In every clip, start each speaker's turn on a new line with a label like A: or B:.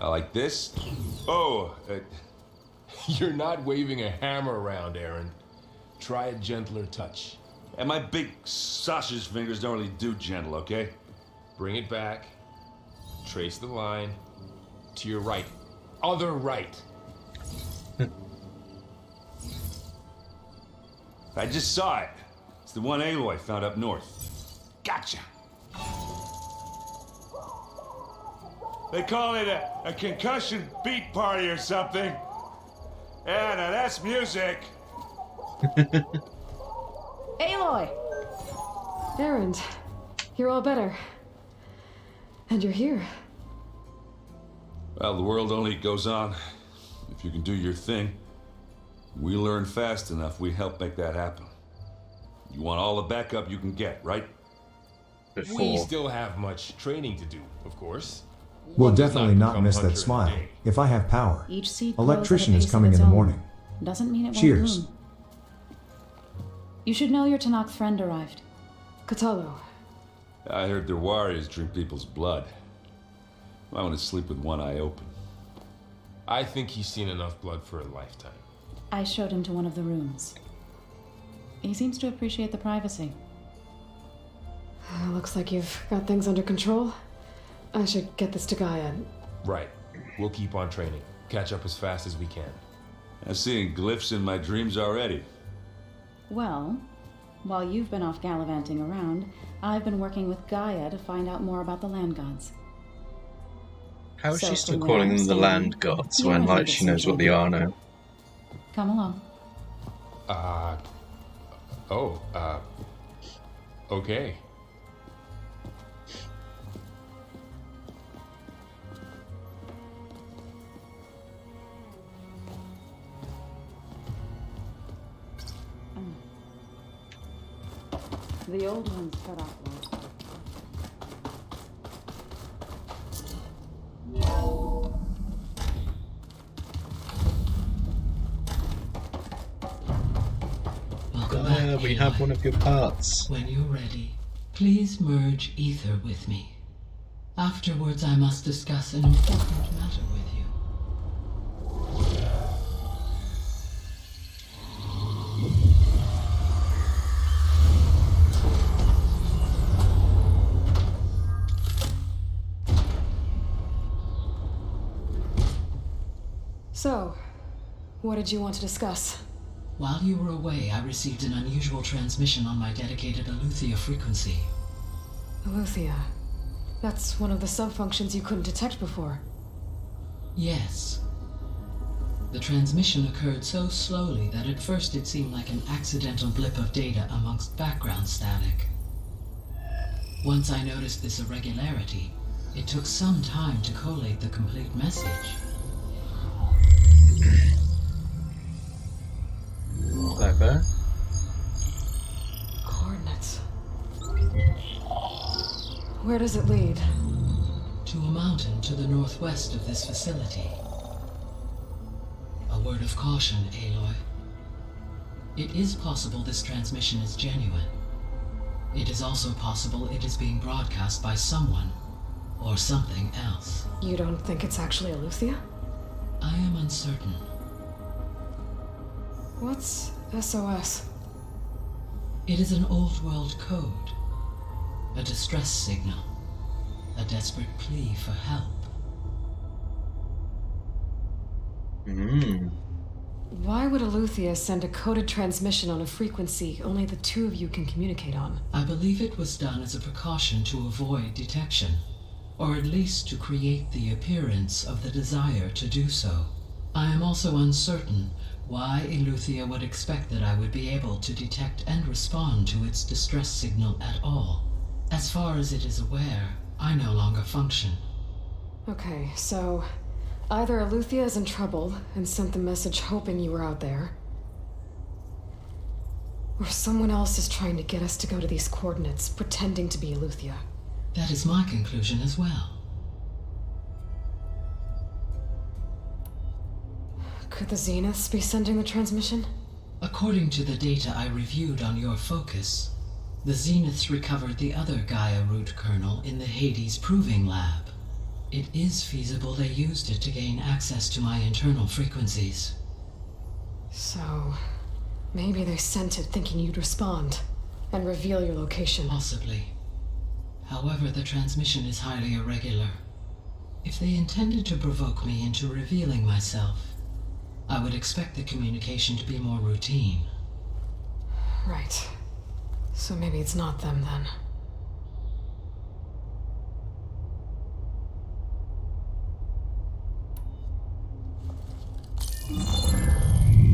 A: Like this? Oh,
B: You're not waving a hammer around, Aaron. Try a gentler touch.
A: and my big sausage fingers don't really do gentle, okay?
B: Bring it back. Trace the line. To your right. Other right.
A: I just saw it. It's the one Aloy found up north. Gotcha. They call it a concussion beat party or something. Yeah, now that's music.
C: Aloy! Aaron, you're all better. And you're here.
A: Well, the world only goes on if you can do your thing. We learn fast enough, we help make that happen. You want all the backup you can get, right?
B: We still have much training to do, of course.
D: We'll
B: One does
D: definitely not
B: become
D: miss
B: hunter
D: that
B: in a
D: smile.
B: day.
D: If I have power.
E: Each seed
D: Electrician
E: grows
D: is
E: at a pace
D: coming
E: of
D: in
E: its
D: the
E: own.
D: morning.
E: Doesn't mean it
D: Cheers.
E: won't bloom. You should know your Tanakh friend arrived.
C: Cthulhu.
A: I heard their warriors drink people's blood. I want to sleep with one eye open.
B: I think he's seen enough blood for a lifetime.
E: I showed him to one of the rooms. He seems to appreciate the privacy.
C: Looks like you've got things under control. I should get this to Gaia.
B: Right. We'll keep on training. Catch up as fast as we can.
A: I'm seeing glyphs in my dreams already.
E: Well, while you've been off gallivanting around, I've been working with Gaia to find out more about the land gods.
F: How is
E: So
F: she still
E: from where
F: calling
E: I'm
F: them the
E: standing,
F: land gods
E: you
F: when,
E: might
F: like,
E: think
F: she
E: it's
F: knows what they are now?
E: Come along.
B: Okay.
E: The old one's cut off once.
G: Welcome back,
F: We have
G: Aloy.
F: one of your parts.
G: When you're ready, please merge ether with me. Afterwards, I must discuss an important matter with you.
C: So, what did you want to discuss?
G: While you were away, I received an unusual transmission on my dedicated Aletheia frequency.
C: Aletheia. That's one of the sub-functions you couldn't detect before.
G: Yes. The transmission occurred so slowly that at first it seemed like an accidental blip of data amongst background static. Once I noticed this irregularity, it took some time to collate the complete message.
F: Clever.
C: Coordinates. Where does it lead?
G: To a mountain to the northwest of this facility. A word of caution, Aloy. It is possible this transmission is genuine. It is also possible it is being broadcast by someone or something else.
C: You don't think it's actually Aletheia?
G: I am uncertain.
C: What's SOS?
G: It is an old world code. A distress signal. A desperate plea for help.
C: Why would Aletheia send a coded transmission on a frequency only the two of you can communicate on?
G: I believe it was done as a precaution to avoid detection, or at least to create the appearance of the desire to do so. I am also uncertain why Aletheia would expect that I would be able to detect and respond to its distress signal at all. As far as it is aware, I no longer function.
C: Okay, so either Aletheia is in trouble and sent the message hoping you were out there, or someone else is trying to get us to go to these coordinates, pretending to be Aletheia.
G: That is my conclusion as well.
C: Could the Zeniths be sending the transmission?
G: According to the data I reviewed on your focus, the Zeniths recovered the other Gaia root kernel in the Hades Proving Lab. It is feasible they used it to gain access to my internal frequencies.
C: So, maybe they sent it thinking you'd respond and reveal your location.
G: Possibly. However, the transmission is highly irregular. If they intended to provoke me into revealing myself, I would expect the communication to be more routine.
C: Right. So maybe it's not them then.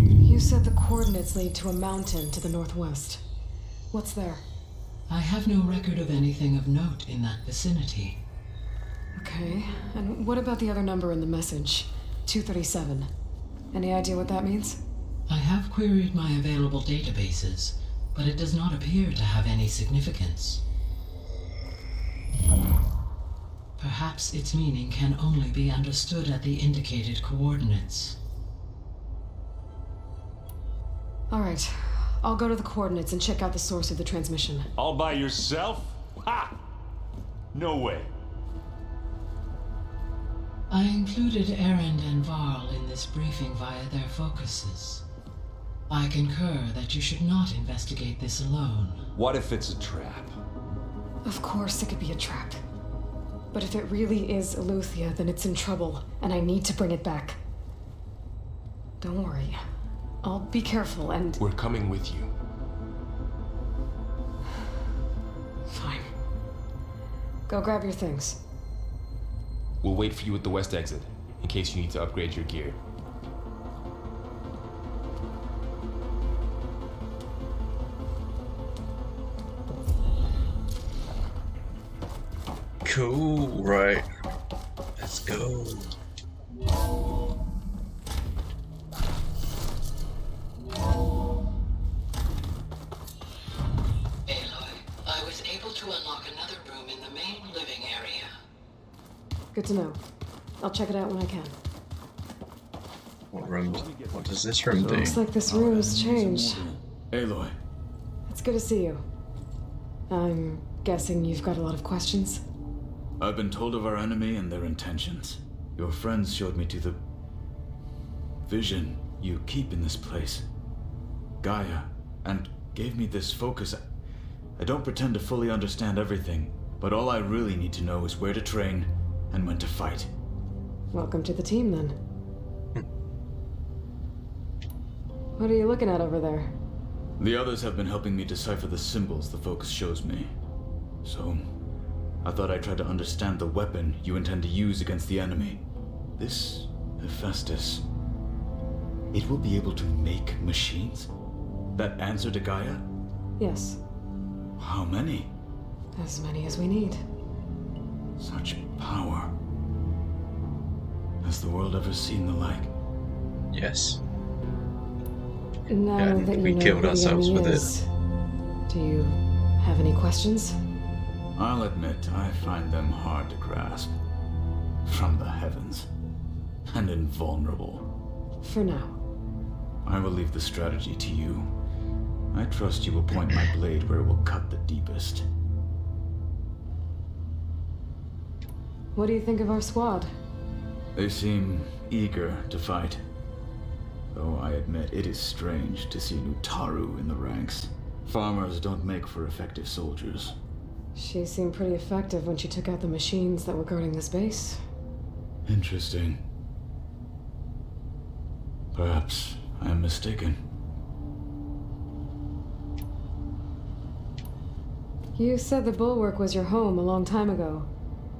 C: You said the coordinates lead to a mountain to the northwest. What's there?
G: I have no record of anything of note in that vicinity.
C: Okay, and what about the other number in the message? 237. Any idea what that means?
G: I have queried my available databases, but it does not appear to have any significance. Perhaps its meaning can only be understood at the indicated coordinates.
C: Alright, I'll go to the coordinates and check out the source of the transmission.
A: All by yourself? Ha! No way.
G: I included Erend and Varl in this briefing via their focuses. I concur that you should not investigate this alone.
A: What if it's a trap?
C: Of course it could be a trap. But if it really is Eleuthia, then it's in trouble, and I need to bring it back. Don't worry. I'll be careful and...
B: We're coming with you.
C: Fine. Go grab your things.
B: We'll wait for you at the west exit, in case you need to upgrade your gear.
F: Cool, right. Let's go.
G: Aloy, I was able to unlock another room in the main living area.
C: Good to know. I'll check it out when I can.
F: What room? What does this room do?
C: Looks like this room's changed.
D: Aloy,
C: It's good to see you. I'm guessing you've got a lot of questions?
D: I've been told of our enemy and their intentions. Your friends showed me to the vision you keep in this place, Gaia, and gave me this focus. I don't pretend to fully understand everything, but all I really need to know is where to train and when to fight.
C: Welcome to the team, then. What are you looking at over there?
D: The others have been helping me decipher the symbols the focus shows me. So, I thought I'd try to understand the weapon you intend to use against the enemy. This Hephaestus, it will be able to make machines that answer to Gaia?
C: Yes,
D: How many?
C: as many as we need.
D: Such power. Has the world ever seen the like?
F: Yes.
C: Now
F: Yeah,
C: that you
F: we
C: know
F: killed
C: who the
F: ourselves
C: enemy
F: with it.
C: is, do you have any questions?
D: I'll admit, I find them hard to grasp. From the heavens. And invulnerable.
C: For now.
D: I will leave the strategy to you. I trust you will point my blade where it will cut the deepest.
C: What do you think of our squad?
D: They seem eager to fight. Though I admit it is strange to see Nutaru in the ranks. Farmers don't make for effective soldiers.
C: She seemed pretty effective when she took out the machines that were guarding this base.
D: Interesting. Perhaps I am mistaken.
C: You said the Bulwark was your home a long time ago.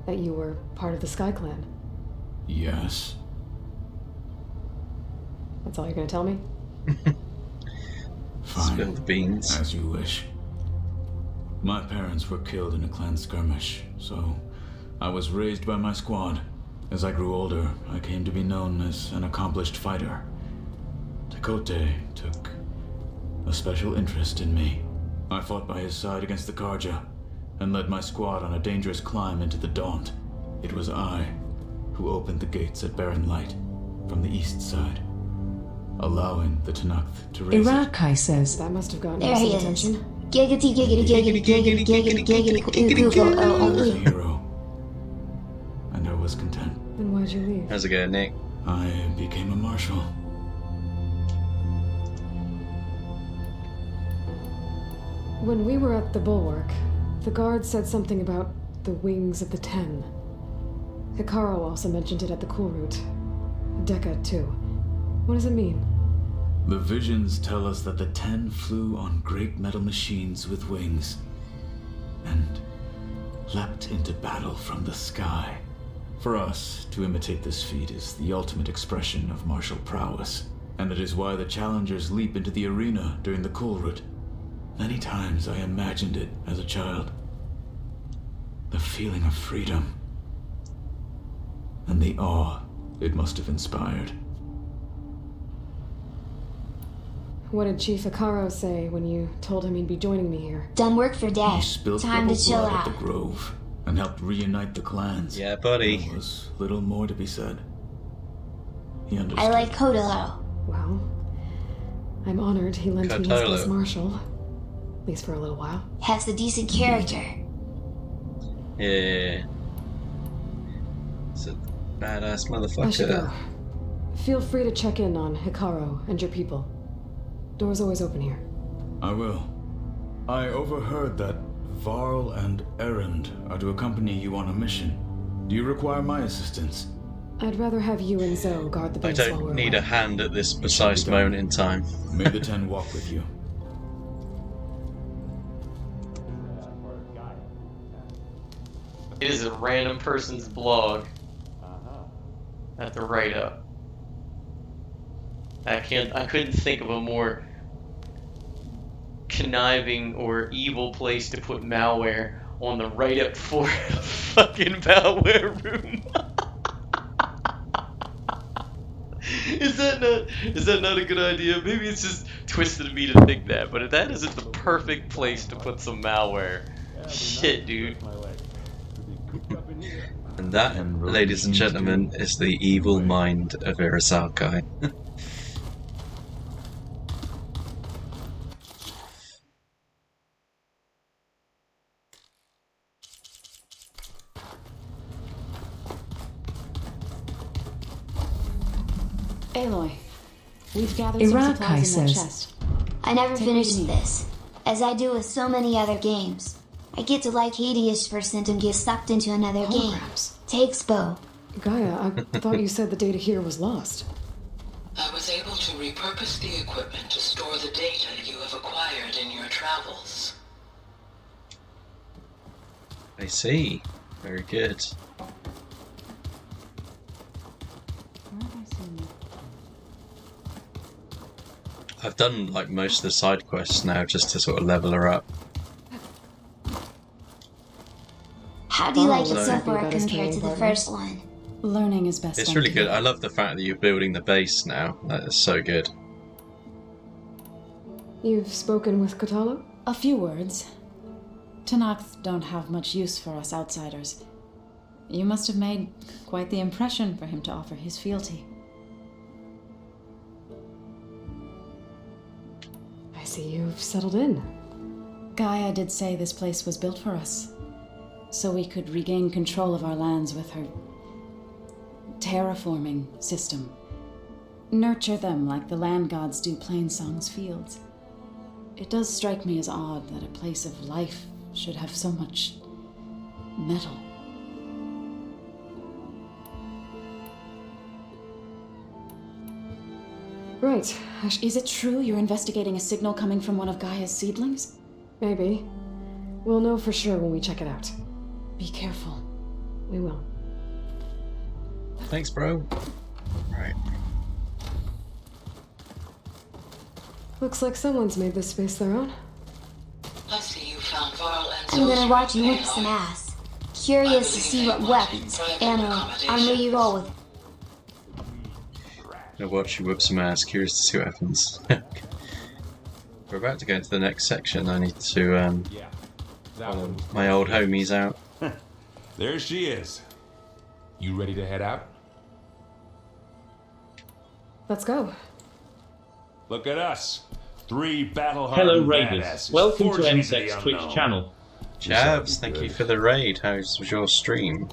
C: That you were part of the Sky Clan.
D: Yes.
C: That's all you're gonna tell me?
D: Fine.
F: Spill the beans.
D: As you wish. My parents were killed in a clan skirmish, so I was raised by my squad. As I grew older, I came to be known as an accomplished fighter. Tekote took a special interest in me. I fought by his side against the Karja, and led my squad on a dangerous climb into the Daunt. It was I who opened the gates at Barren Light from the east side, allowing the Tenakth to raise it.
H: Irakai says,
C: That must have gotten
I: There
C: you
I: he
C: some
I: is.
C: attention.
I: Giggity, giggity, giggity, giggity, giggity, giggity, Google.
D: I was a hero, and I was content.
C: Then why'd you leave?
F: How's it going, Nick?
D: I became a marshal.
C: When we were at the bulwark, the guard said something about the wings of the Ten. Hikaru also mentioned it at the cool route. Dekka, too. What does it mean?
D: The visions tell us that the Ten flew on great metal machines with wings and leapt into battle from the sky. For us, to imitate this feat is the ultimate expression of martial prowess, and it is why the challengers leap into the arena during the cool route. Many times I imagined it as a child. The feeling of freedom and the awe it must have inspired.
C: What did Chief Hikaru say when you told him he'd be joining me here?
H: Done work for
D: He
H: Dad.
D: spilled
H: Time to
D: rebel
H: chill
D: blood
H: out.
D: at the Grove and helped reunite the clans.
F: Yeah, buddy.
D: There was little more to be said. He understood.
H: I like Kodalo.
C: Well, I'm honored he lent me his
F: Kotolo.
C: best marshal. At least for a little while.
H: Has a decent character.
F: Yeah. It's a badass
C: I should go.
F: motherfucker.
C: Feel free to check in on Hikaru and your people. Door's always open here.
D: I will. I overheard that Varl and Erend are to accompany you on a mission. Do you require my assistance?
C: I'd rather have you and Zoe guard the
F: I
C: base while
F: don't
C: we're
F: need
C: away.
F: a hand at this precise moment in time.
D: May the Ten walk with you.
I: It is a random person's blog. At the write-up. I couldn't think of a more conniving or evil place to put malware on the write-up for a fucking malware room. Is that not a good idea? Maybe it's just twisted of me to think that, but that isn't the perfect place to put some malware. Shit, dude.
F: And that, ladies and gentlemen, is the evil mind of Irasakai.
E: Aloy, we've gathered some
G: Irakai
E: supplies in that
G: says-
E: chest.
H: I never
E: Take
H: finished
E: it easy.
H: this. As I do with so many other games. I get to like Hades for a second and get sucked into another game.
C: Holograms.
H: Takes Bo.
C: Gaia, I thought you said the data here was lost.
G: I was able to repurpose the equipment to store the data you have acquired in your travels.
F: I see. Very good.
E: Where have I seen you?
F: I've done like most of the side quests now just to sort of level her up.
H: How do you like it
C: Oh,
H: so
C: happy
H: far
C: about his
H: compared to
C: training
H: the
C: partner.
H: first one?
E: Learning is best
F: It's
E: done
F: really good.
E: together.
F: I love the fact that you're building the base now. That is so good.
C: You've spoken with Kotalo?
E: A few words. Tanakh don't have much use for us outsiders. You must have made quite the impression for him to offer his fealty.
C: I see you've settled in.
E: Gaia did say this place was built for us, so we could regain control of our lands with her terraforming system. Nurture them like the land gods do Plainsong's fields. It does strike me as odd that a place of life should have so much metal.
C: Right.
E: Is it true you're investigating a signal coming from one of Gaia's seedlings?
C: Maybe. We'll know for sure when we check it out.
E: Be careful.
C: We will.
F: Thanks, bro. Right.
C: Looks like someone's made this space their own.
G: I see you found Varl and
H: I'm gonna
G: Zoe's
H: watch you whip
G: payload.
H: some ass. Curious to see what weapons, ammo, armor you roll with.
F: I'll watch you whip some ass. Curious to see what happens. We're about to go into the next section. I need to
B: Yeah. That
F: follow
B: one.
F: my old homies out.
A: There she is.
B: You ready to head out?
C: Let's go.
A: Look at us. 3
J: Hello
A: battle-hardened
J: Raiders,
A: badasses
J: welcome to
A: forging into the
J: MSec's Twitch
A: unknown.
J: channel.
F: Jabs, thank you for the raid. How was your stream?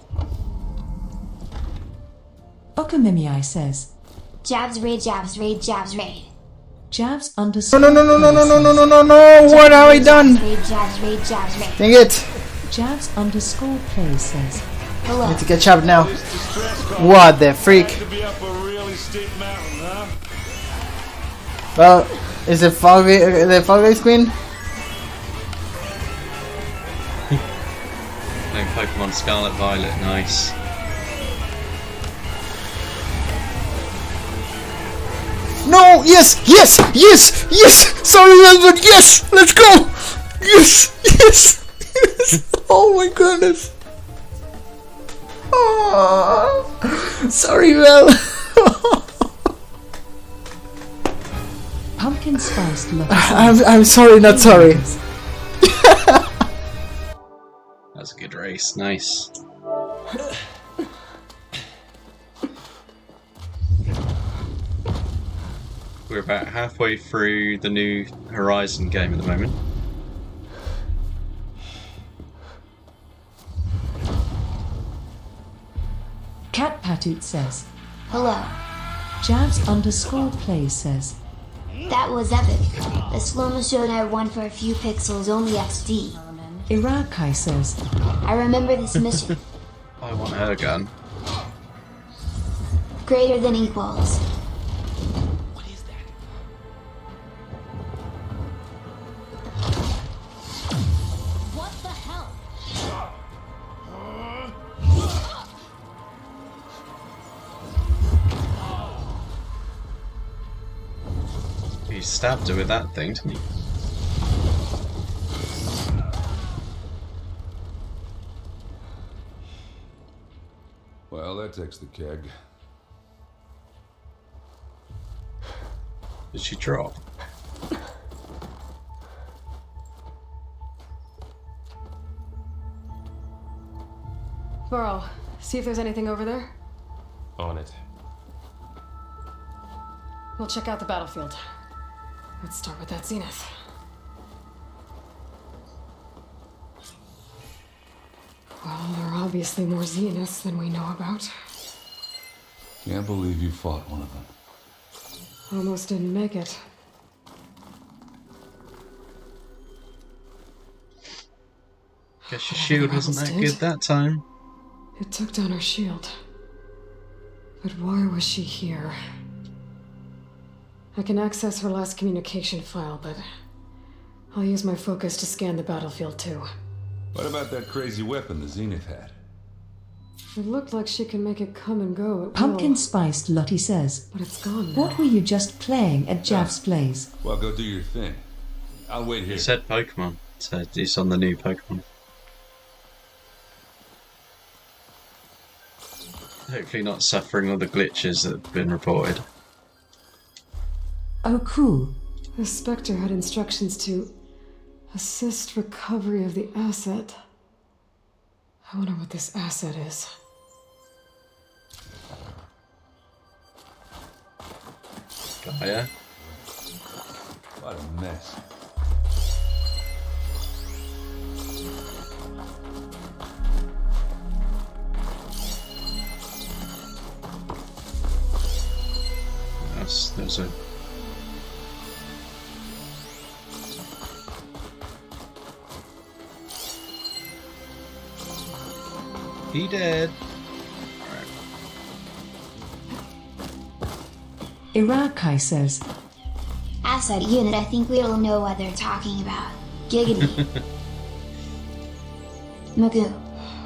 J: Pokemimii says.
H: Jabs raid, jabs raid, jabs raid.
J: Jabs underscore.
K: No! What have I done?
H: Jabs raid, jabs raid.
K: Dang it!
J: Jabs underscore play says.
H: Hello.
K: I need to get chopped now. What the freak? Well, is it the Fall Guys Queen?
F: No Pokemon Scarlet Violet, nice.
K: No! Yes! Sorry, but yes! Let's go! Yes! Oh my goodness! Oh, sorry, Mel.
J: Pumpkin spiced love.
K: I'm sorry, not sorry.
F: That's a good race, nice. We're about halfway through the new Horizon game at the moment.
J: Cat Patoot says.
H: Hello.
J: Jabs underscore play says.
H: That was epic. The slow-mo showed I won for a few pixels, only XD.
J: Irakai says.
H: I remember this mission.
F: I want her gun.
H: Greater than equals.
F: He stabbed her with that thing, didn't he?
A: Well, that takes the keg.
F: Did she drop?
C: Burrow, see if there's anything over there.
B: On it.
C: We'll check out the battlefield. Let's start with that zenith. Well, there are obviously more zeniths than we know about.
A: Can't believe you fought one of them.
C: Almost didn't make it.
F: Guess your shield wasn't that good that time.
C: It took down her shield. But why was she here? I can access her last communication file, but I'll use my focus to scan the battlefield too.
A: What about that crazy weapon the Zenith had?
C: It looked like she can make it come and go at
J: Pumpkin
C: will.
J: Spiced Lottie says.
C: But it's gone now.
J: What were you just playing at Jav's Plays?
A: Well, go do your thing. I'll wait here.
F: He said Pokemon, so it's on the new Pokemon. Hopefully not suffering all the glitches that have been reported.
J: Oh, cool.
C: The Spectre had instructions to assist recovery of the asset. I wonder what this asset is.
F: Gaia?
A: What a mess.
F: There's a... He dead.
J: Irakai says.
H: Asset unit, I think we all know what they're talking about. Giggity. Magoo.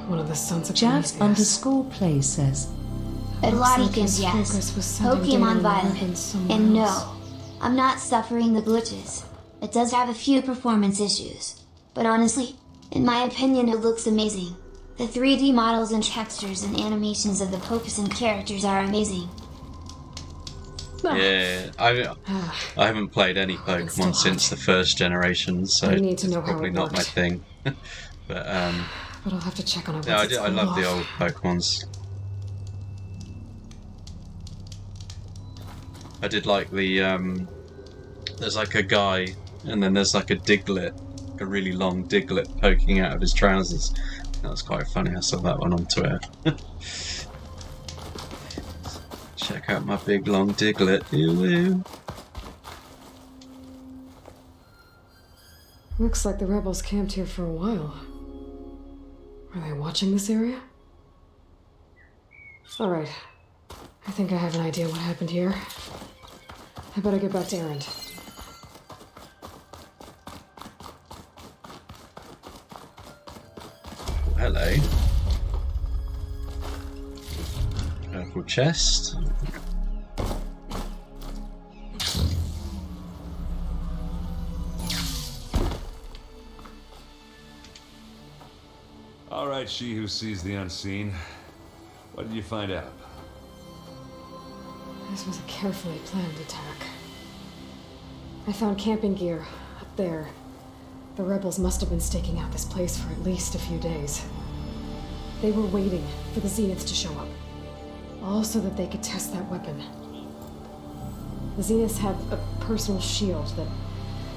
C: One of the sons of
J: Javs underscore play says.
H: A lot of things, yes. Pokemon violent. And no, I'm not suffering the glitches. It does have a few performance issues. But honestly, in my opinion, it looks amazing. The 3D models and textures and animations of the Pokemon characters are amazing.
F: Yeah, I haven't played any Pokemon since the first generation, so it's probably not my thing. But
C: I'll have to check on it.
F: Yeah, I love the old Pokemons. I did like the there's like a guy, and then there's like a Diglett, a really long Diglett poking out of his trousers. That was quite funny. I saw that one on Twitter. Back out my big long diglet. Ew.
C: Looks like the rebels camped here for a while. Are they watching this area? Alright. I think I have an idea what happened here. I better get back to Erend.
F: Hello. Purple chest.
A: All right, she who sees the unseen. What did you find out?
C: This was a carefully planned attack. I found camping gear up there. The rebels must have been staking out this place for at least a few days. They were waiting for the Zeniths to show up. All so that they could test that weapon. The Zeniths have a personal shield that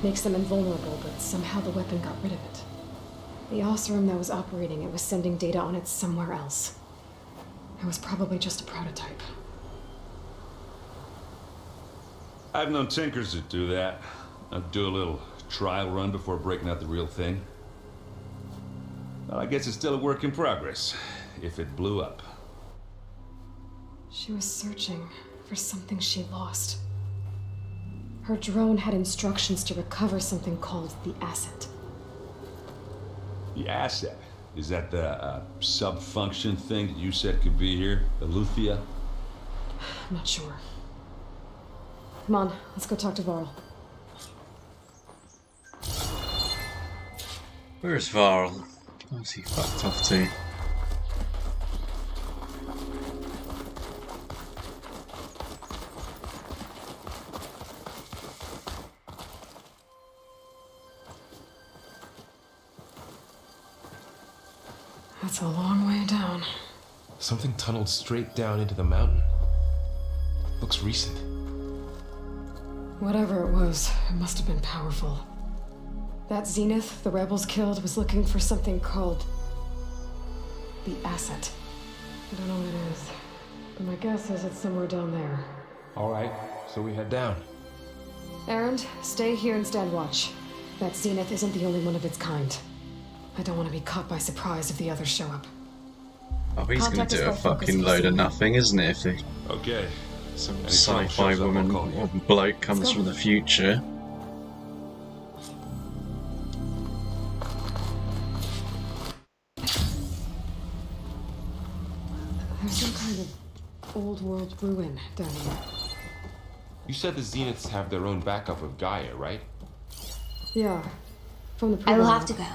C: makes them invulnerable, but somehow the weapon got rid of it. The Osram that was operating it was sending data on it somewhere else. It was probably just a prototype.
A: I've known tinkers that do that. I'd do a little trial run before breaking out the real thing. Well, I guess it's still a work in progress, if it blew up.
C: She was searching for something she lost. Her drone had instructions to recover something called the asset.
A: The asset? Is that the sub-function thing that you said could be here? Eleuthia?
C: I'm not sure. Come on, let's go talk to Varl.
F: Where's Varl? Where's he fucked off to?
C: That's a long way down.
B: Something tunneled straight down into the mountain. Looks recent.
C: Whatever it was, it must have been powerful. That Zenith the rebels killed was looking for something called the asset. I don't know what it is, but my guess is it's somewhere down there.
B: All right, so we head down.
C: Erend, stay here and stand watch. That Zenith isn't the only one of its kind. I don't want to be caught by surprise if the others show up.
F: Oh, he's gonna
C: Contact us
F: do a
C: by focus
F: fucking load of
C: facility.
F: nothing, isn't it? If he,
A: Okay.
F: some
A: Any trouble
F: sci-fi
A: shows up, I'll
F: woman
A: call you.
F: or bloke comes from the future.
C: There's some kind of old world ruin down here.
B: You said the Zeniths have their own backup of Gaia, right?
C: Yeah, from the
H: I will
C: program.
H: have to go.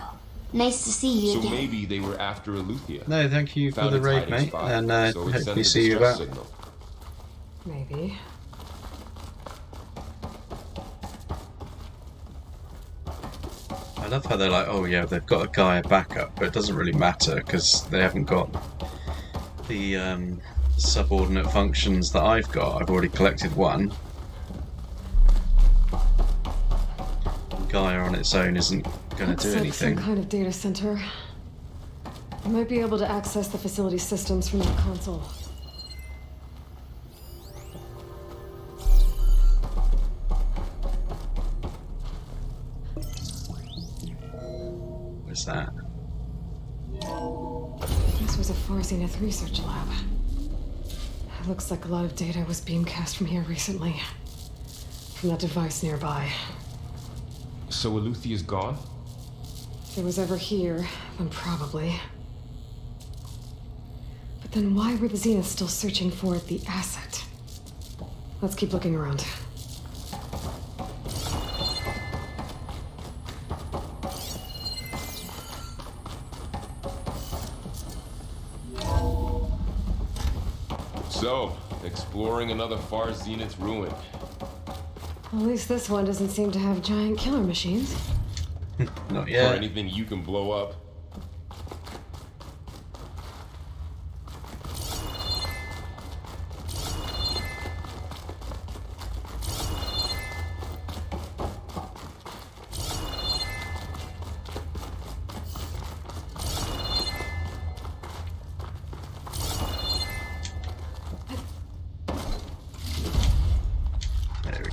H: Nice to see you
B: So
H: again.
B: maybe they were after Eleuthia.
F: No, thank you for
B: Found
F: the
B: its
F: raid,
B: hiding
F: mate,
B: spot,
F: and
B: so it
F: hope
B: sent
F: we
B: a
F: see you
B: distress
F: back.
B: signal.
C: Maybe.
F: I love how they're like, oh yeah, they've got a Gaia backup, but it doesn't really matter because they haven't got the subordinate functions that I've got. I've already collected one. Gaia on its own isn't going
C: Looks
F: to do
C: like
F: anything.
C: some kind of data center. I might be able to access the facility systems from that console.
F: What's that?
C: This was a Far Zenith research lab. It looks like a lot of data was beamcast from here recently. From that device nearby.
B: So Eleuthia's gone?
C: If it was ever here, then probably. But then why were the Zeniths still searching for the asset? Let's keep looking around.
B: So, exploring another Far Zenith ruin.
C: At least this one doesn't seem to have giant killer machines.
F: Not
B: Or
F: yet.
B: anything you can blow up.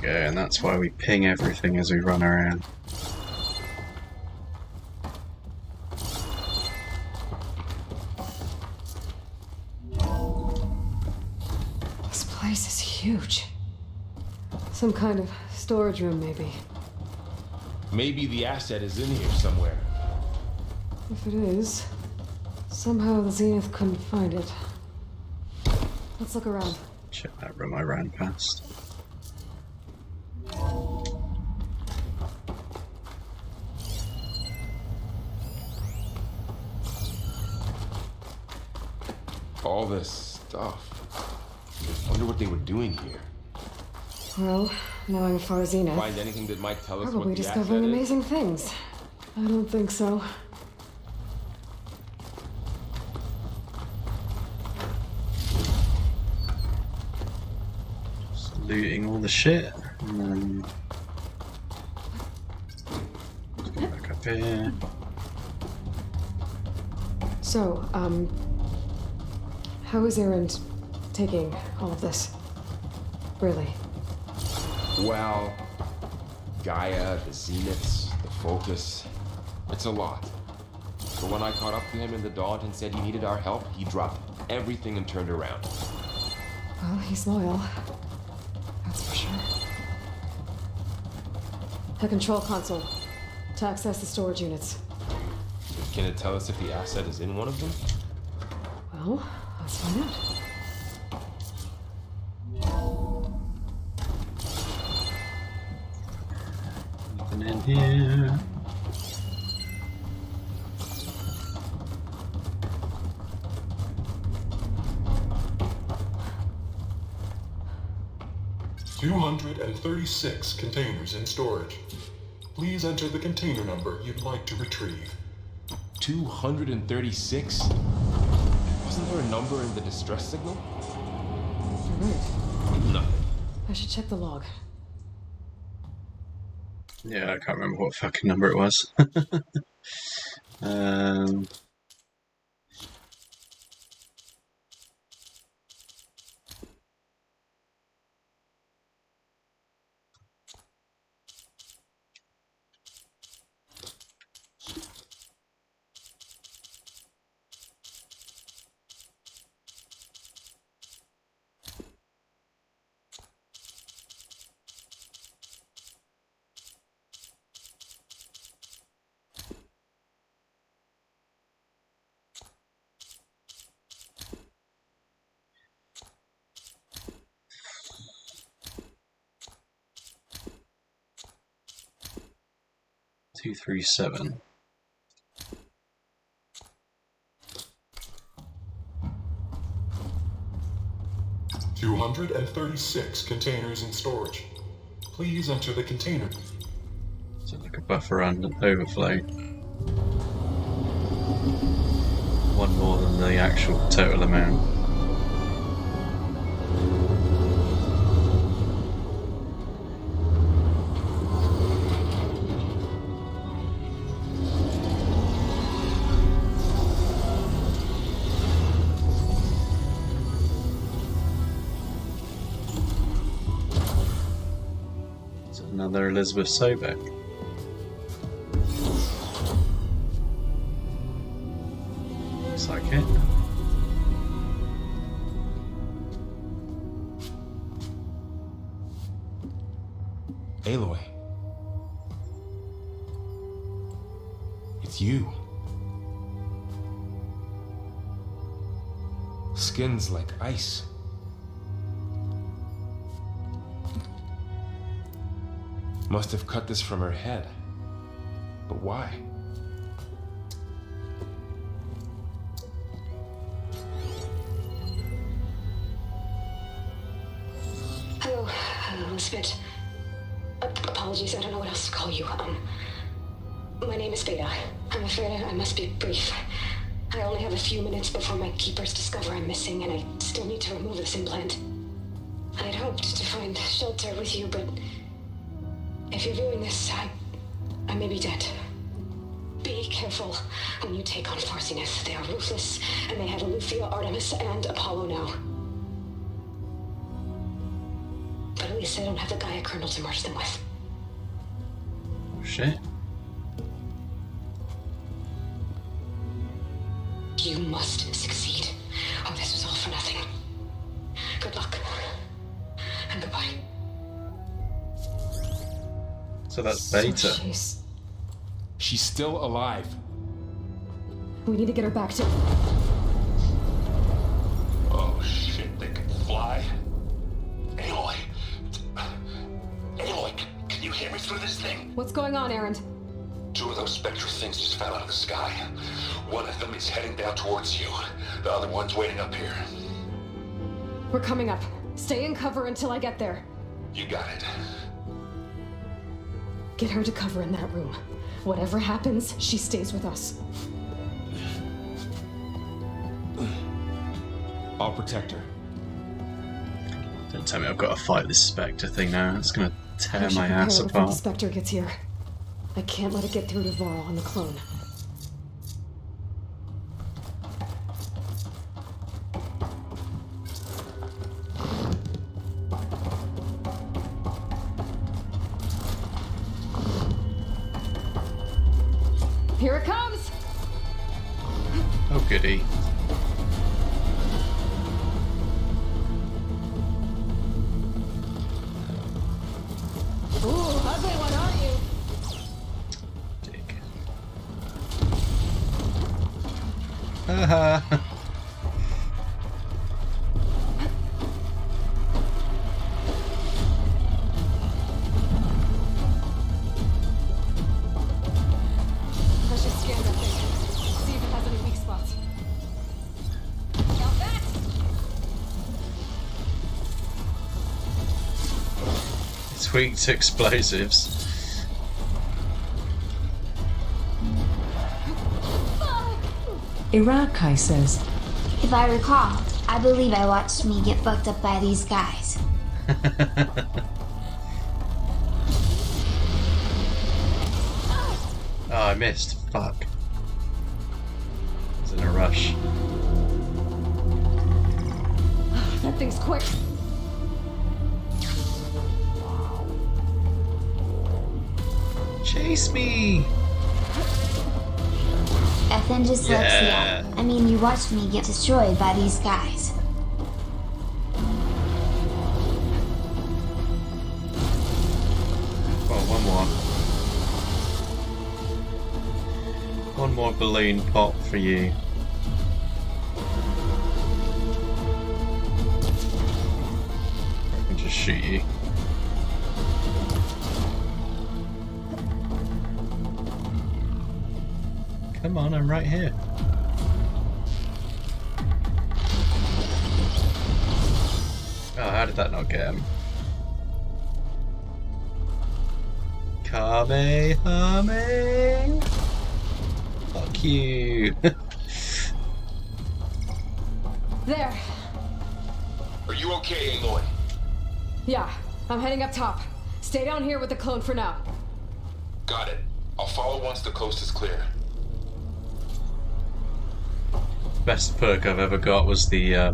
F: we go, and that's why we ping everything as we run around.
C: This place is huge. Some kind of storage room, maybe.
B: Maybe the asset is in here somewhere.
C: If it is, somehow the Zenith couldn't find it. Let's look around.
F: Check that room I ran past.
B: All this stuff. I wonder what they were doing here.
C: Well, knowing a far Zenith,
B: Find anything that might tell us what
C: probably
B: the
C: discovering
B: asset is?
C: amazing things. I don't think so.
F: Just looting all the shit. And then... Let's go back up here.
C: So, how is Erend taking all of this? Really?
B: Well, Gaia, the Zeniths, the Focus. It's a lot. But when I caught up to him in the Daunt and said he needed our help, he dropped everything and turned around.
C: Well, he's loyal. That's for sure. The control console. To access the storage units.
B: Can it tell us if the asset is in one of them?
C: Well, let's find out.
F: Nothing in here.
L: $236 containers in storage. Please enter the container number you'd like to retrieve.
B: 236? Wasn't there a number in the distress signal?
C: You're right.
B: Nothing.
C: I should check the log.
F: Yeah, I can't remember what fucking number it was. Two, 3, 7.
L: $236 containers in storage. Please enter the container.
F: So like a buffer and an overflow. One more than the actual total amount. Another Elizabeth Sobek. Looks like it.
B: Aloy. It's you. Skin's like ice. Must have cut this from her head. But why?
C: Hello, Elizabeth. Apologies, I don't know what else to call you. My name is Beta. I'm afraid I must be brief. I only have a few minutes before my keepers discover I'm missing, and I still need to remove this implant. I'd hoped to find shelter with you, but if you're viewing this, I may be dead. Be careful when you take on Far Zenith. They are ruthless, and they have Eleuthia, Artemis, and Apollo now. But at least least I don't have the Gaia kernel to merge them with.
F: Oh shit.
C: You must succeed. Oh, this was all for nothing. Good luck. And goodbye.
F: So that's Beta.
B: She's still alive.
C: We need to get her back to...
M: Oh shit, they can fly? Aloy! Aloy, can you hear me through this thing?
C: What's going on, Aaron?
M: 2 of those spectral things just fell out of the sky. One of them is heading down towards you. The other one's waiting up here.
C: We're coming up. Stay in cover until I get there.
M: You got it.
C: Get her to cover in that room. Whatever happens, she stays with us.
B: I'll protect her.
F: Don't tell me I've got to fight this Spectre thing now. It's gonna tear my ass
C: Before the
F: apart.
C: Spectre gets here. I can't let it get through to Varl and the clone. Here it comes!
F: Oh goody.
C: Ooh, ugly one, aren't you?
F: Dick. Haha.
C: Let's just scan that thing. See if it has any weak spots. Now that!
F: It's weak to explosives.
J: Irakai says,
H: If I recall, I believe I watched me get fucked up by these guys.
F: Oh, I missed. Fuck. I was in a rush.
C: That thing's quick.
F: Chase me!
H: Effing dyslexia.
F: Yeah.
H: I mean, you watched me get destroyed by these guys.
F: Well, one more. One more balloon pop for you. I can just shoot you. Come on, I'm right here. Oh, how did that not get him? Kamehame! Fuck you!
C: There.
M: Are you okay, Aloy?
C: Yeah, I'm heading up top. Stay down here with the clone for now.
M: Got it. I'll follow once the coast is clear.
F: Best perk I've ever got was the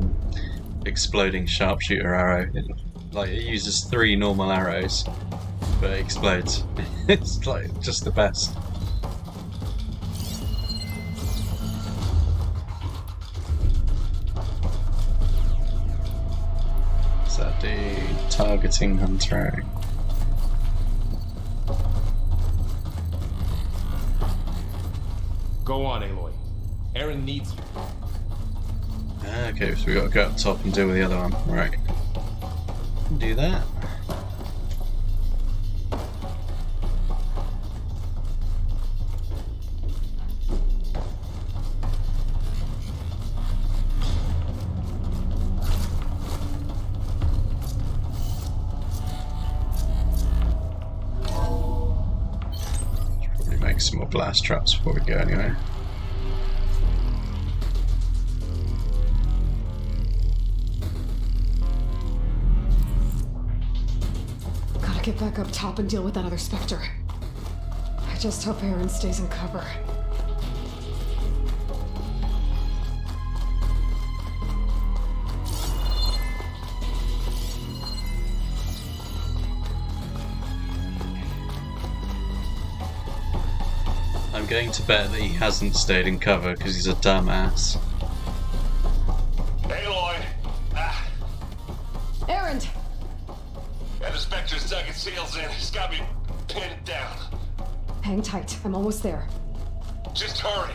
F: exploding sharpshooter arrow. It uses 3 normal arrows, but it explodes. It's like just the best. What's that do? Targeting and throwing.
B: Go on, Aloy. Aaron needs you.
F: Okay, so we gotta go up top and deal with the other one. Right. Do that. Probably make some more blast traps before we go anyway.
C: Get back up top and deal with that other Spectre. I just hope Aaron stays in cover.
F: going to bet that he hasn't stayed in cover because he's a dumbass.
M: Aloy! Ah,
C: Errand!
M: yeah, the Spectre's dug its heels in. It's got me pinned down.
C: Hang tight. I'm almost there.
M: Just hurry.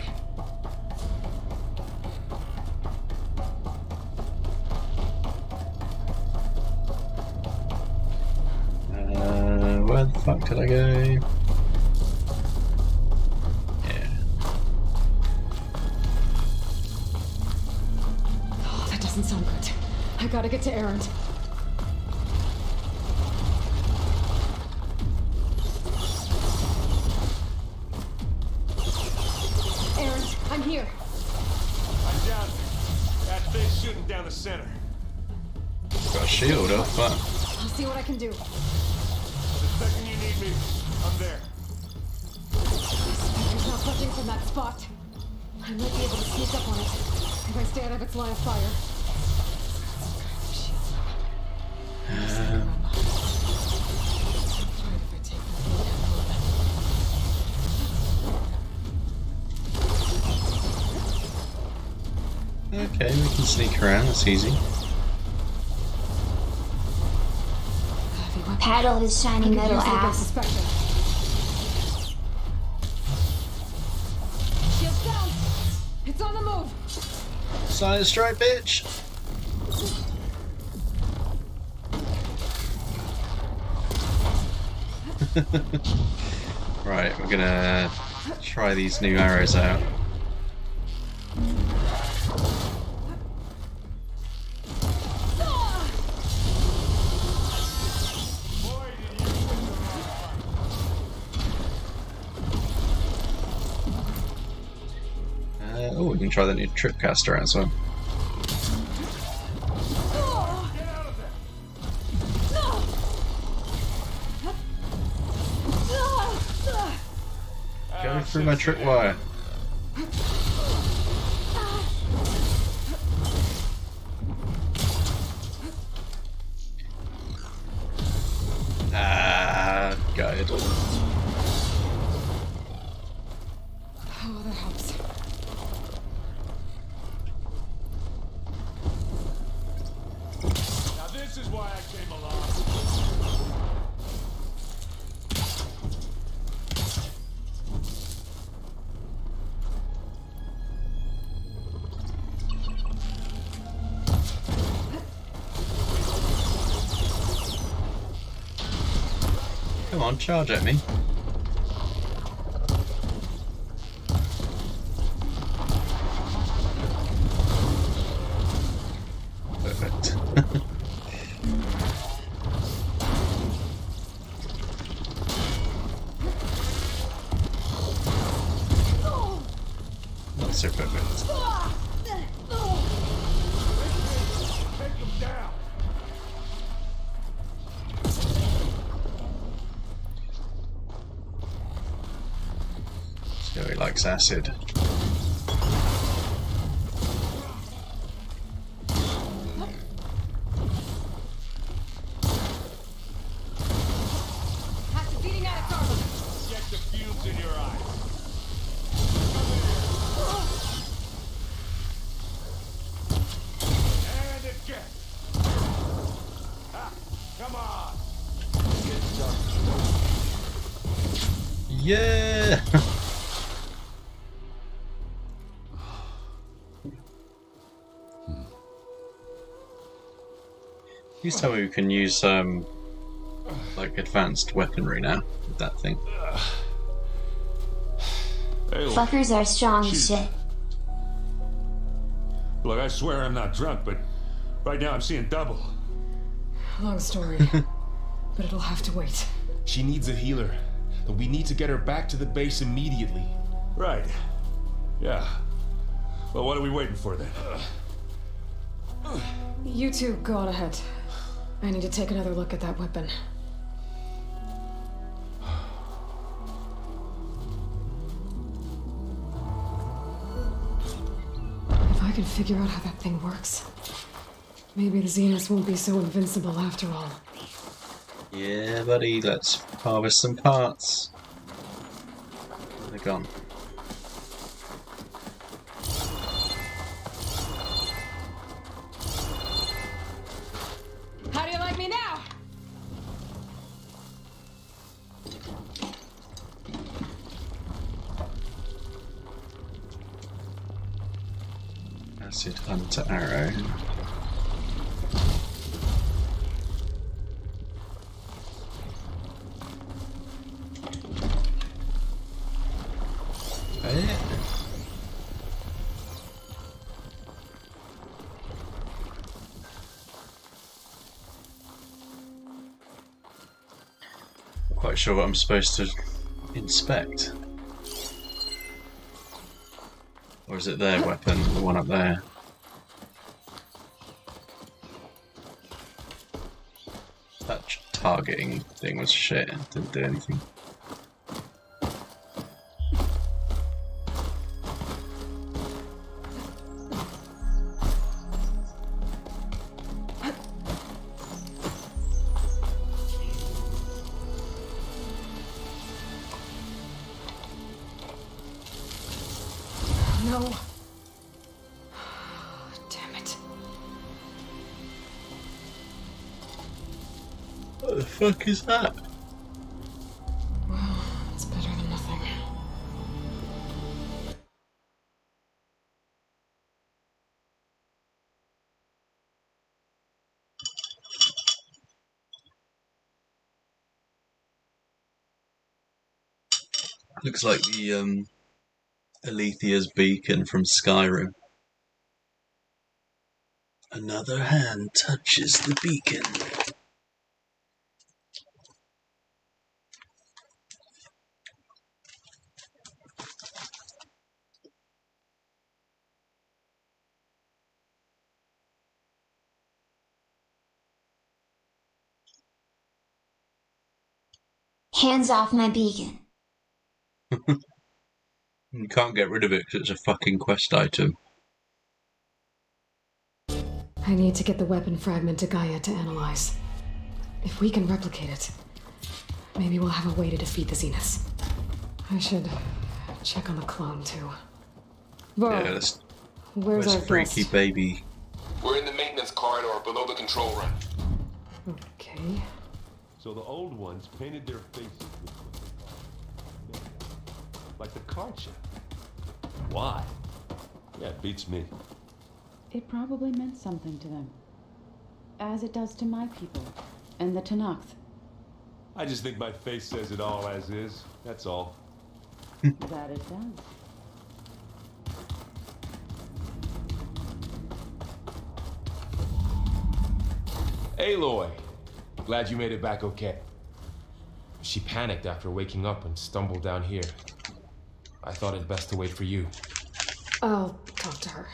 F: Where the fuck did I go? Yeah.
C: Oh, that doesn't sound good. I gotta get to Errand. Errand, I'm here.
A: I'm down. That thing's shooting down the center.
F: Got a shield up, but
C: I'll see what I can do.
A: The second you need me, I'm there.
C: He's not budging from that spot. I might be able to sneak up on it if I stay out of its line of fire.
F: okay, we can sneak around, that's easy.
H: Paddle his shiny metal ass.
C: Shields down! It's on the move!
F: Silent strike, bitch! Right, we're gonna try these new arrows out. Oh, we can try the new tripcaster out as well. Go through my tripwire. Ah, gutted.
C: Oh, that helps.
A: Now this is why I came along.
F: Come on, charge at me. Perfect. Not so perfect.
A: Take him down.
F: So he likes acid.
C: Activating addict armor!
A: Get the fumes in your eyes. And again. Ah, come on.
F: Yeah! Please tell me we can use like advanced weaponry now with that thing.
A: Hey,
H: Fuckers are strong as shit.
A: look, I swear I'm not drunk, but right now I'm seeing double.
C: Long story. But it'll have to wait.
B: She needs a healer. But we need to get her back to the base immediately.
A: Right. Yeah. Well, what are we waiting for then?
C: You two go on ahead. I need to take another look at that weapon. If I can figure out how that thing works, maybe the Zeniths won't be so invincible after all.
F: Yeah, buddy, let's harvest some parts. They're gone. Acid Hunter Arrow. Quite sure what I'm supposed to inspect. Or is it their weapon, the one up there? That targeting thing was shit, it didn't do anything.
C: No. Damn it.
F: What the fuck is that?
C: Well, it's better than nothing.
F: Looks like the Alethia's beacon from Skyrim. Another hand touches the beacon.
H: Hands off my beacon.
F: You can't get rid of it because it's a fucking quest item.
C: I need to get the weapon fragment to Gaia to analyze. If we can replicate it, maybe we'll have a way to defeat the Zeniths. I should check on the clone too. Bro,
F: Yeah,
C: where's our
F: freaky
C: guest?
F: baby?
M: We're in the maintenance corridor below the control room.
C: Okay.
A: So the old ones painted their faces with what they call like the card chip. Why? Yeah, it beats me.
E: It probably meant something to them. As it does to my people, and the Tanakh.
A: I just think my face says it all as is. That's all.
E: That it does.
B: Aloy! Glad you made it back okay. She panicked after waking up and stumbled down here. I thought it best to wait for you.
C: I'll talk to her.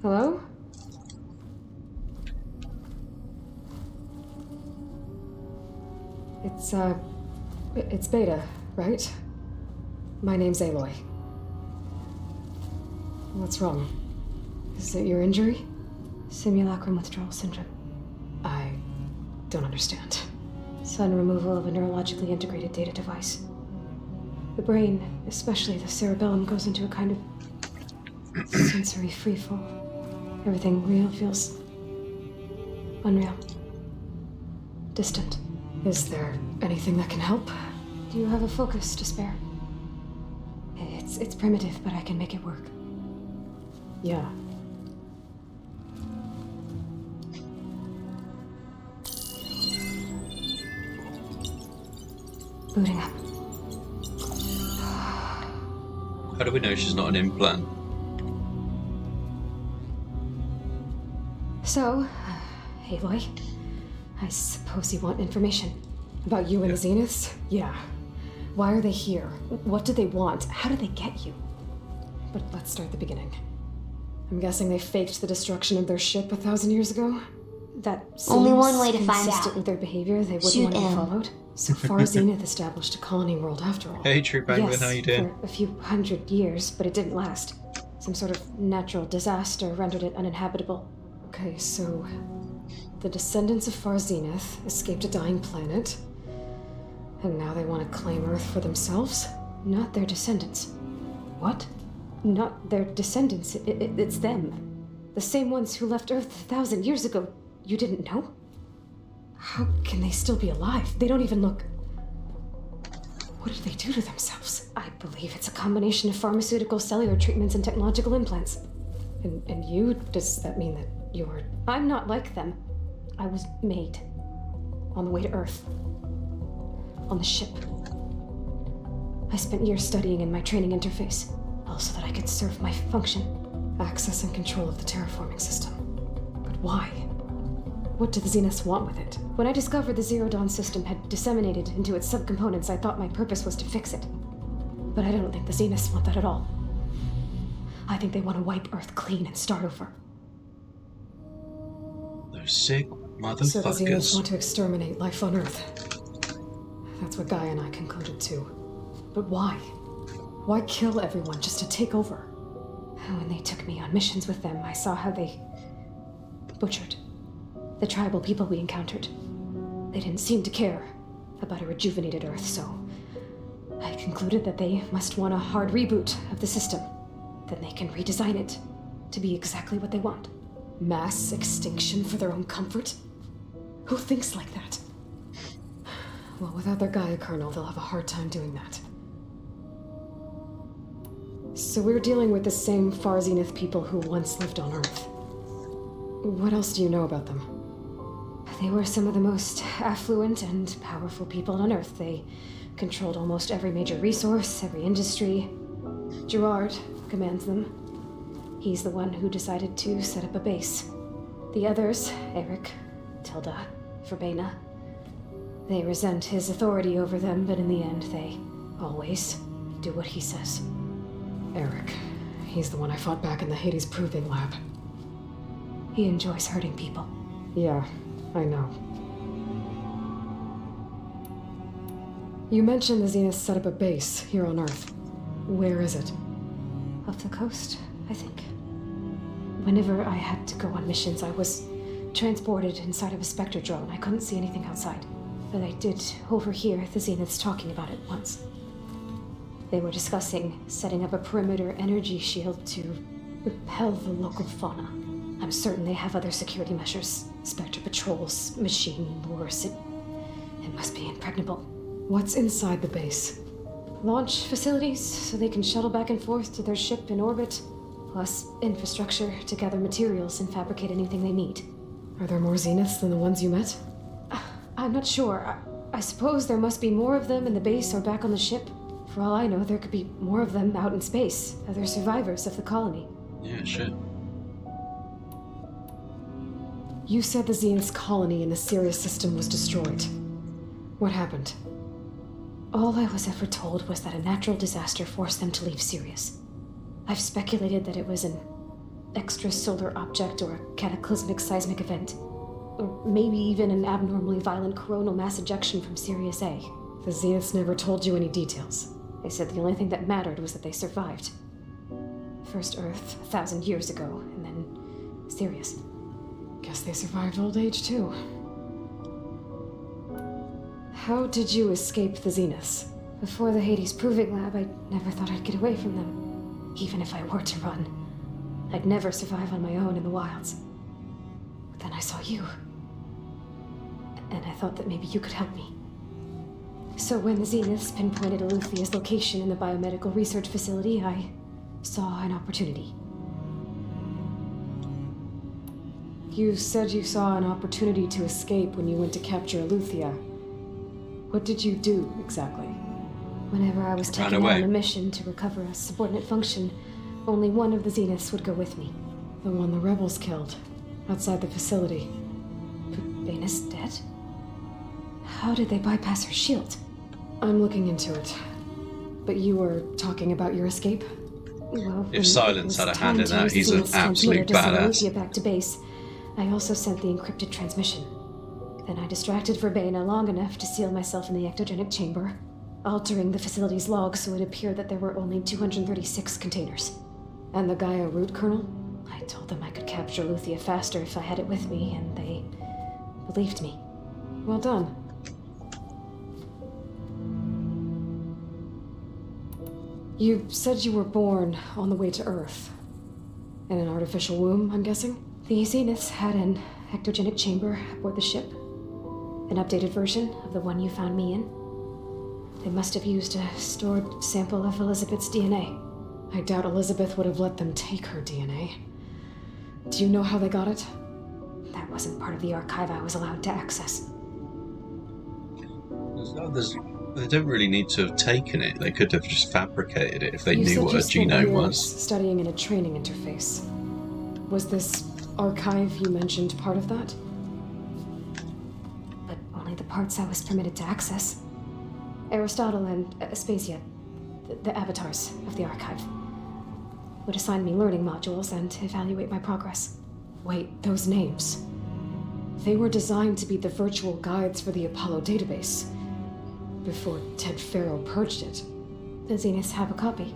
C: Hello? It's Beta, right? My name's Aloy. What's wrong? Is it your injury?
N: Simulacrum withdrawal syndrome.
C: I don't understand.
N: Sudden removal of a neurologically integrated data device. The brain, especially the cerebellum, goes into a kind of sensory freefall. Everything real feels unreal. Distant.
C: Is there anything that can help?
N: Do you have a focus to spare? It's primitive, but I can make it work.
C: Yeah.
N: Booting up.
F: How do we know she's not an implant?
C: So, Aloy, I suppose you want information about you and the Zeniths? Yeah. Why are they here? What do they want? How did they get you? But let's start at the beginning. I'm guessing they faked the destruction of their ship 1,000 years ago? That seems
H: Only one way to find
C: consistent
H: out.
C: with their behavior. They wouldn't
H: Shoot
C: want to be
H: him.
C: followed. So far, Zenith established a colony world after all.
F: Hey, True Penguin,
C: Yes,
F: how you doing?
C: for a few hundred years, but it didn't last. Some sort of natural disaster rendered it uninhabitable. Okay, so the descendants of Far Zenith escaped a dying planet, and now they want to claim Earth for themselves?
N: Not their descendants.
C: What?
N: Not their descendants. It's them. The same ones who left Earth 1,000 years ago. You didn't know?
C: How can they still be alive? They don't even look...
N: What did they do to themselves? I believe it's a combination of pharmaceutical, cellular treatments, and technological implants. And you? Does that mean that you're... I'm not like them. I was made. On the way to Earth. On the ship. I spent years studying in my training interface, all so that I could serve my function. Access and control of the terraforming system. But why? What do the Zeniths want with it? When I discovered the Zero Dawn system had disseminated into its subcomponents, I thought my purpose was to fix it. But I don't think the Zeniths want that at all. I think they want to wipe Earth clean and start over.
F: Those sick motherfuckers.
N: So the Zeniths want to exterminate life on Earth. That's what Gaia and I concluded too. But why? Why kill everyone just to take over? When they took me on missions with them, I saw how they butchered the tribal people we encountered. They didn't seem to care about a rejuvenated Earth, so I concluded that they must want a hard reboot of the system. Then they can redesign it to be exactly what they want. Mass extinction for their own comfort? Who thinks like that? Well, without their Gaia kernel, they'll have a hard time doing that. So we're dealing with the same Far Zenith people who once lived on Earth. What else do you know about them? They were some of the most affluent and powerful people on Earth. They controlled almost every major resource, every industry. Gerard commands them. He's the one who decided to set up a base. The others, Eric, Tilda, Verbena, they resent his authority over them, but in the end, they always do what he says.
C: Eric. He's the one I fought back in the Hades Proving Lab.
N: He enjoys hurting people.
C: Yeah, I know. You mentioned the Zeniths set up a base here on Earth. Where is it?
N: Off the coast, I think. Whenever I had to go on missions, I was transported inside of a Spectre drone. I couldn't see anything outside. But I did overhear the Zeniths talking about it once. They were discussing setting up a perimeter energy shield to repel the local fauna. I'm certain they have other security measures. Spectre patrols, machine lures. It must be impregnable.
C: What's inside the base?
N: Launch facilities, so they can shuttle back and forth to their ship in orbit. Plus infrastructure to gather materials and fabricate anything they need.
C: Are there more Zeniths than the ones you met?
N: I'm not sure. I suppose there must be more of them in the base or back on the ship. For all I know, there could be more of them out in space, other survivors of the colony.
F: Yeah, shit.
C: You said the Zenith's colony in the Sirius system was destroyed. What happened?
N: All I was ever told was that a natural disaster forced them to leave Sirius. I've speculated that it was an extrasolar object or a cataclysmic seismic event. Or maybe even an abnormally violent coronal mass ejection from Sirius A.
C: The Zeniths never told you any details.
N: They said the only thing that mattered was that they survived. First Earth, 1,000 years ago, and then Sirius.
C: Guess they survived old age, too. How did you escape the Zeniths?
N: Before the Hades Proving Lab, I never thought I'd get away from them. Even if I were to run, I'd never survive on my own in the wilds. But then I saw you. And I thought that maybe you could help me. So when the Zeniths pinpointed Eluthia's location in the biomedical research facility, I saw an opportunity.
C: You said you saw an opportunity to escape when you went to capture Eluthia. What did you do, exactly?
N: Whenever I was taken on a mission to recover a subordinate function, only one of the Zeniths would go with me.
C: The one the rebels killed, outside the facility.
N: Baina's dead? How did they bypass her shield?
C: I'm looking into it. But you were talking about your escape?
N: Well,
F: if Silence had a hand in that, he's an absolute badass.
N: Back to base, I also sent the encrypted transmission. Then I distracted Verbena long enough to seal myself in the ectogenic chamber, altering the facility's log so it appeared that there were only 236 containers.
C: And the Gaia root kernel?
N: I told them I could capture Luthia faster if I had it with me, and they believed me.
C: Well done. You said you were born on the way to Earth. In an artificial womb, I'm guessing?
N: The Zeniths had an ectogenic chamber aboard the ship. An updated version of the one you found me in. They must have used a stored sample of Elizabeth's DNA.
C: I doubt Elizabeth would have let them take her DNA. Do you know how they got it?
N: That wasn't part of the archive I was allowed to access.
F: They don't really need to have taken it. They could have just fabricated it if they knew what a
C: spent
F: genome
C: years
F: was.
C: Studying in a training interface. Was this archive you mentioned part of that?
N: But only the parts I was permitted to access. Aristotle and Aspasia, the avatars of the archive, would assign me learning modules and evaluate my progress.
C: Wait, those names. They were designed to be the virtual guides for the Apollo database. Before Ted Farrow purged it.
N: The Zeniths have a copy.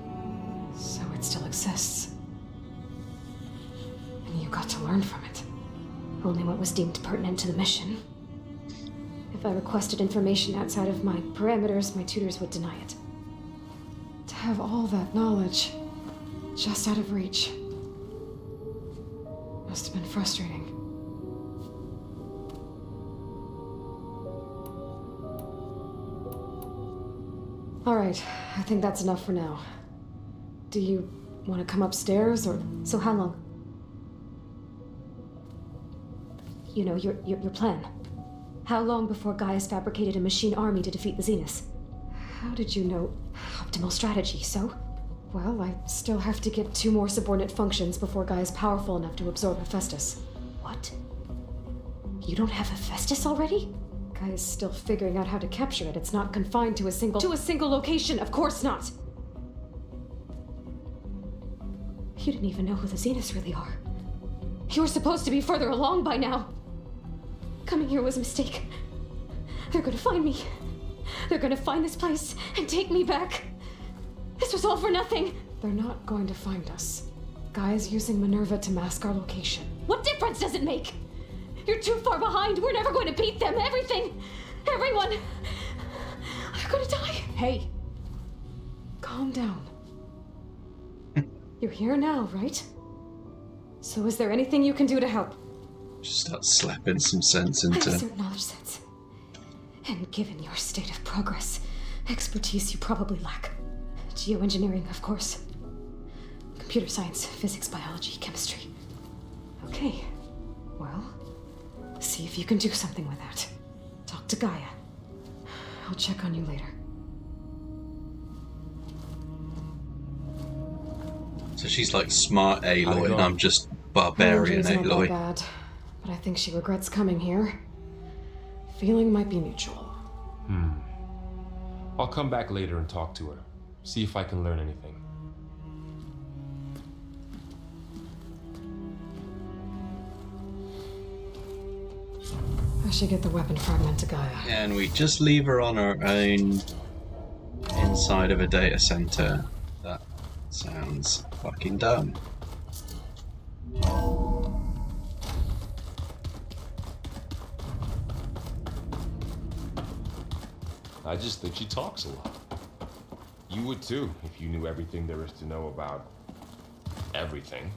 C: So it still exists. And you got to learn from it.
N: Only what was deemed pertinent to the mission. If I requested information outside of my parameters, my tutors would deny it.
C: To have all that knowledge just out of reach must have been frustrating. All right, I think that's enough for now. Do you want to come upstairs, or...
N: So how long? You know, your plan. How long before Gaia's fabricated a machine army to defeat the Zeniths?
C: How did you know?
N: Optimal strategy, so?
C: Well, I still have to get 2 more subordinate functions before Gaia's powerful enough to absorb Hephaestus.
N: What? You don't have Hephaestus already?
C: Gaia's still figuring out how to capture it. It's not confined to a single location. Of course not.
N: You didn't even know who the Zeniths really are.
C: You were supposed to be further along by now.
N: Coming here was a mistake. They're gonna find me. They're gonna find this place and take me back. This was all for nothing.
C: They're not going to find us. Gaia's using Minerva to mask our location.
N: What difference does it make? You're too far behind. We're never going to beat them. Everything, everyone, are gonna die.
C: Hey, calm down. You're here now, right? So is there anything you can do to help?
F: Just start slapping some sense into...
N: I assert knowledge sense. And given your state of progress, expertise you probably lack. Geoengineering, of course. Computer science, physics, biology, chemistry.
C: Okay. Well, see if you can do something with that. Talk to Gaia. I'll check on you later.
F: So she's like smart Aloy, and I'm just barbarian
C: Aloy's not
F: Aloy.
C: that bad, but I think she regrets coming here. Feeling might be mutual.
B: I'll come back later and talk to her. See if I can learn anything.
C: I should get the weapon fragment to Gaia.
F: And we just leave her on her own inside of a data center. That sounds fucking dumb.
B: I just think she talks a lot. You would too, if you knew everything there is to know about everything.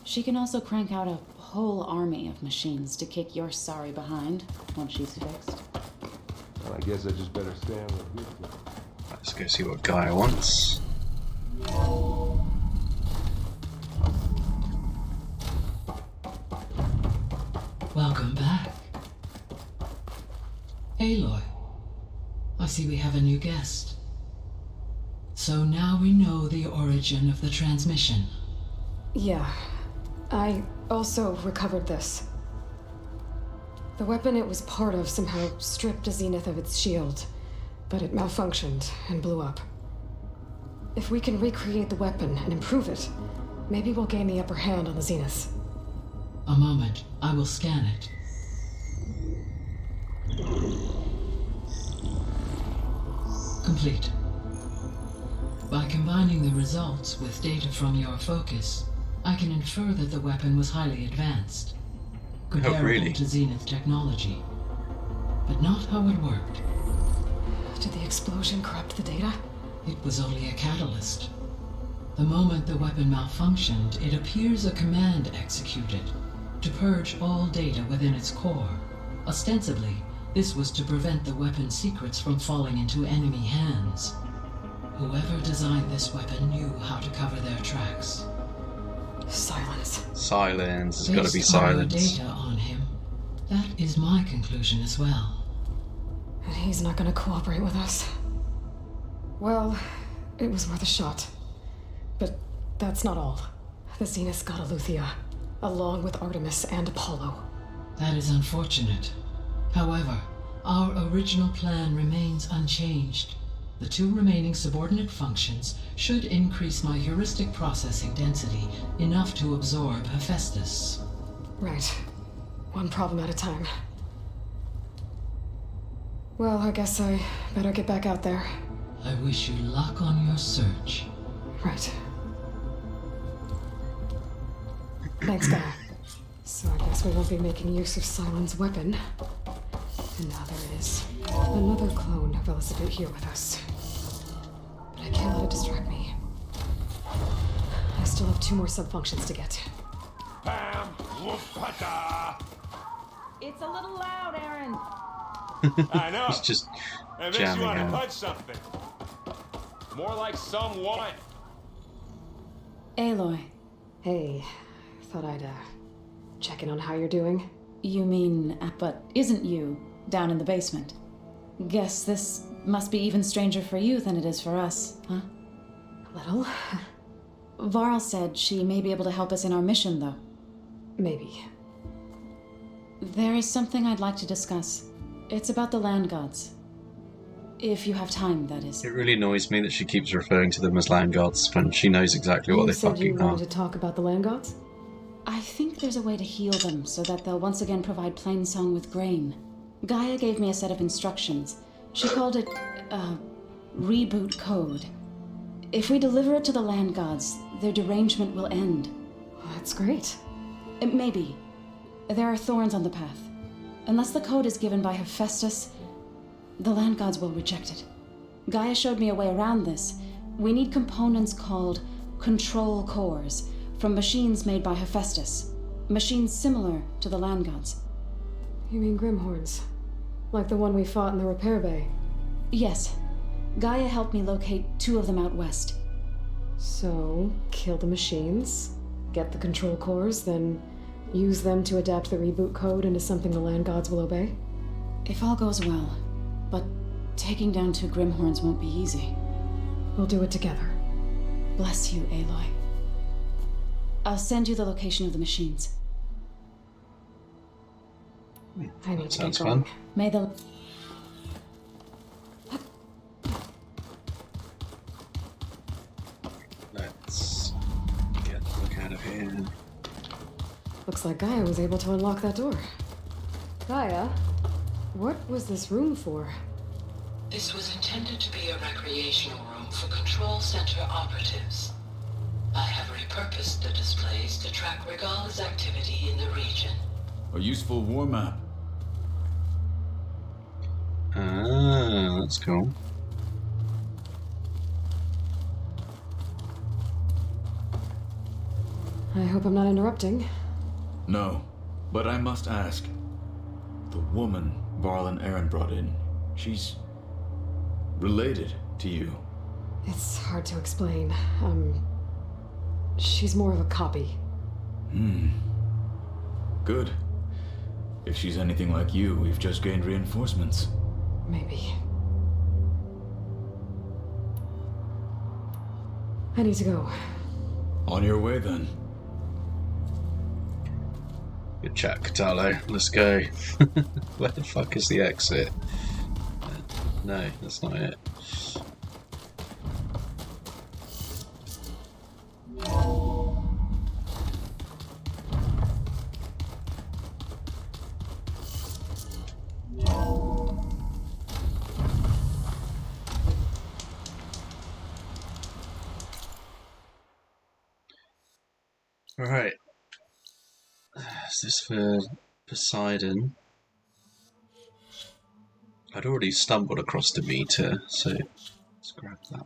E: She can also crank out a whole army of machines to kick your sorry behind once she's fixed.
B: Well, I guess I just better stay on with good stuff.
F: Let's go see what Gaia wants.
G: Welcome back. Aloy, I see we have a new guest. So now we know the origin of the transmission.
C: Yeah. I also recovered this. The weapon it was part of somehow stripped a Zenith of its shield, but it malfunctioned and blew up. If we can recreate the weapon and improve it, maybe we'll gain the upper hand on the Zeniths.
G: A moment, I will scan it. Complete. By combining the results with data from your focus, I can infer that the weapon was highly advanced, comparable
F: really?
G: to Zenith technology, but not how it worked.
C: Did the explosion corrupt the data?
G: It was only a catalyst. The moment the weapon malfunctioned, it appears a command executed to purge all data within its core, ostensibly This was to prevent the weapon's secrets from falling into enemy hands. Whoever designed this weapon knew how to cover their tracks.
C: Silence.
F: Silence. There's got to be
G: Based on your
F: silence.
G: data on him, that is my conclusion as well.
C: And he's not gonna cooperate with us. Well, it was worth a shot. But that's not all. The Zeniths got Eleuthia, along with Artemis and Apollo.
G: That is unfortunate. However, our original plan remains unchanged. The 2 remaining subordinate functions should increase my heuristic processing density enough to absorb Hephaestus.
C: Right. One problem at a time. Well, I guess I better get back out there.
G: I wish you luck on your search.
C: Right. Thanks, Guy. So I guess we won't be making use of Cylon's weapon. And now there is another clone of Elisabet here with us. But I can't let it distract me. I still have 2 more sub-functions to get.
A: Pam, whoopata.
E: It's a little loud, Aaron.
A: I know.
F: He's just
A: It makes
F: jamming
A: you want to
F: out.
A: punch something. More like someone.
E: Aloy,
C: Hey, thought I'd, check in on how you're doing.
E: you mean, but isn't you down in the basement? Guess this must be even stranger for you than it is for us, huh?
C: Little?
E: Varl said she may be able to help us in our mission, though.
C: Maybe.
E: There is something I'd like to discuss. It's about the land gods. If you have time, that is.
F: It really annoys me that she keeps referring to them as land gods when she knows exactly what
C: You
F: they
C: said you
F: fucking are.
C: wanted to talk about the land gods?
E: I think there's a way to heal them so that they'll once again provide Plainsong with grain. Gaia gave me a set of instructions. She called it, reboot code. If we deliver it to the land gods, their derangement will end.
C: That's great.
E: Maybe. There are thorns on the path. Unless the code is given by Hephaestus, the land gods will reject it. Gaia showed me a way around this. We need components called control cores from machines made by Hephaestus. Machines similar to the land gods.
C: You mean Grimhorns? Like the one we fought in the repair bay?
E: Yes. Gaia helped me locate 2 of them out west.
C: So, kill the machines, get the control cores, then use them to adapt the reboot code into something the land gods will obey?
E: If all goes well. But taking down 2 Grimhorns won't be easy.
C: We'll do it together.
E: Bless you, Aloy. I'll send you the location of the machines.
C: I need to
F: Sounds
C: get going.
F: fun.
E: May the...
F: Let's get the fuck out of here.
C: Looks like Gaia was able to unlock that door. Gaia, what was this room for?
G: This was intended to be a recreational room for control center operatives. I have repurposed the displays to track Regala's activity in the region.
D: A useful war map.
F: Ah, that's cool.
C: I hope I'm not interrupting.
D: No, but I must ask. The woman Varl and Aaron brought in, she's related to you.
C: It's hard to explain. She's more of a copy.
D: Good. If she's anything like you, we've just gained reinforcements.
C: Maybe. I need to go.
D: On your way, then.
F: Good chat, Katalo. Let's go. Where the fuck is the exit? No, that's not it. Alright. Is this for Poseidon? I'd already stumbled across the meter, so let's grab that.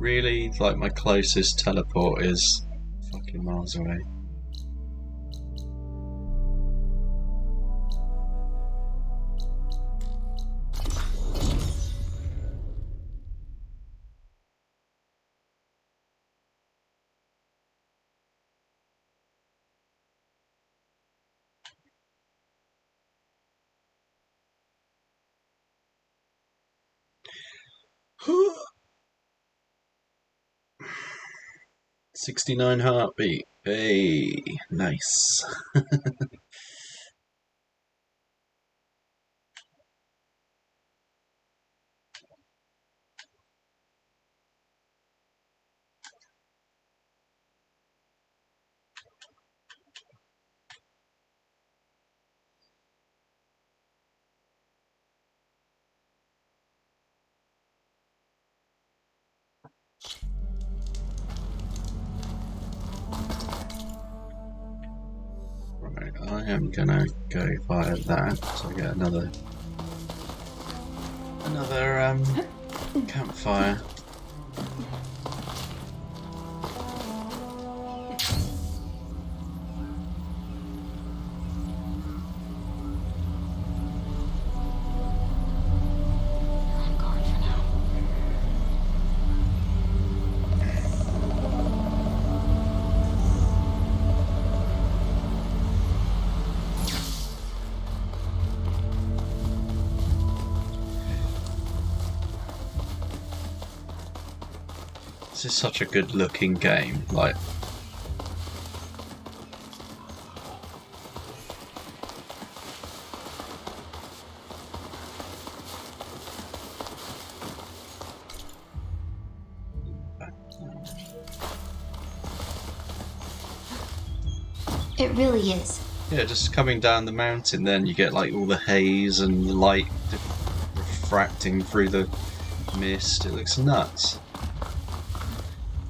F: Really, like my closest teleport is fucking miles away. Huh. 69 heartbeat. Hey, nice. Right, I am gonna go via that so I get another campfire. This is such a good looking game, like
H: It really is.
F: yeah, just coming down the mountain, then you get like all the haze and the light refracting through the mist. It looks nuts.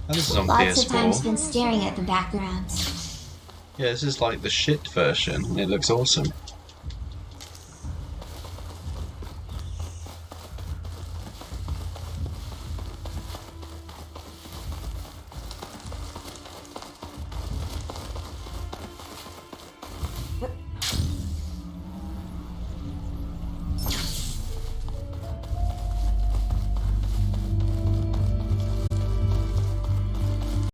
F: And this is on
H: Lots of time
F: PS4.
H: spent staring at the backgrounds.
F: Yeah, this is like the shit version. It looks awesome.